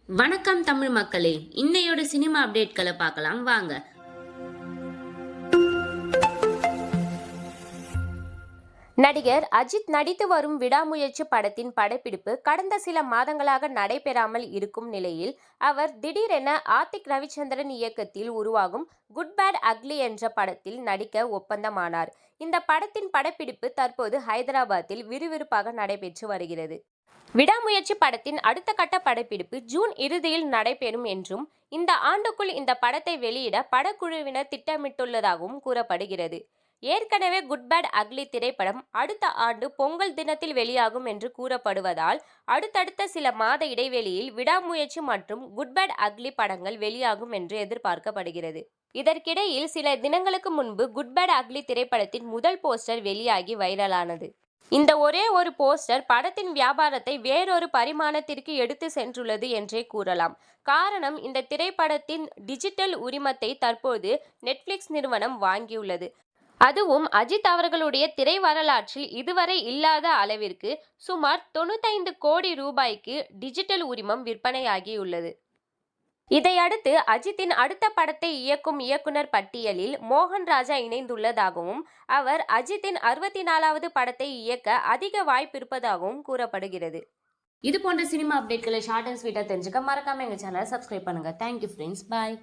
வணக்கம் தமிழ் மக்களே, இன்னையோட சினிமா அப்டேட்களை பார்க்கலாம் வாங்க. நடிகர் அஜித் நடித்து வரும் விடாமுயற்சி படத்தின் படப்பிடிப்பு கடந்த சில மாதங்களாக நடைபெறாமல் இருக்கும் நிலையில் அவர் திடீரென ஆர்த்திக் ரவிச்சந்திரன் இயக்கத்தில் உருவாகும் குட் பேட் அக்லி என்ற படத்தில் நடிக்க ஒப்பந்தமானார். இந்த படத்தின் படப்பிடிப்பு தற்போது ஹைதராபாத்தில் விறுவிறுப்பாக நடைபெற்று வருகிறது. விடாமுயற்சி படத்தின் அடுத்த கட்ட படப்பிடிப்பு ஜூன் இறுதியில் நடைபெறும் என்றும் இந்த ஆண்டுக்குள் இந்த படத்தை வெளியிட படக்குழுவினர் திட்டமிட்டுள்ளதாகவும் கூறப்படுகிறது. ஏற்கனவே குட் பேட் அக்லி திரைப்படம் அடுத்த ஆண்டு பொங்கல் தினத்தில் வெளியாகும் என்று கூறப்படுவதால் அடுத்தடுத்த சில மாத இடைவெளியில் விடாமுயற்சி மற்றும் குட் பேட் அக்லி படங்கள் வெளியாகும் என்று எதிர்பார்க்கப்படுகிறது. இதற்கிடையில் சில தினங்களுக்கு முன்பு குட் பேட் அக்லி திரைப்படத்தின் முதல் போஸ்டர் வெளியாகி வைரலானது. இந்த ஒரே ஒரு போஸ்டர் படத்தின் வியாபாரத்தை வேறொரு பரிமாணத்திற்கு எடுத்து சென்றுள்ளது என்றே கூறலாம். காரணம், இந்த திரைப்படத்தின் டிஜிட்டல் உரிமத்தை தற்போது நெட்ஃபிளிக்ஸ் நிறுவனம் வாங்கியுள்ளது. அதுவும் அஜித் அவர்களுடைய திரை வரலாற்றில் இதுவரை இல்லாத அளவிற்கு சுமார் 95 கோடி ரூபாய்க்கு டிஜிட்டல் உரிமம் விற்பனையாகியுள்ளது. இதையடுத்து அஜித்தின் அடுத்த படத்தை இயக்கும் இயக்குனர் பட்டியலில் மோகன் ராஜா இணைந்துள்ளதாகவும் அவர் அஜித்தின் 64வது படத்தை இயக்க அதிக வாய்ப்பு இருப்பதாகவும் கூறப்படுகிறது. இது போன்ற சினிமா அப்டேட்களை ஷார்ட் அண்ட் ஸ்வீட்டா தெரிஞ்சுக்க மறக்காம எங்க சேனலை சப்ஸ்கிரைப் பண்ணுங்க. தேங்க்யூ ஃப்ரெண்ட்ஸ், பாய்.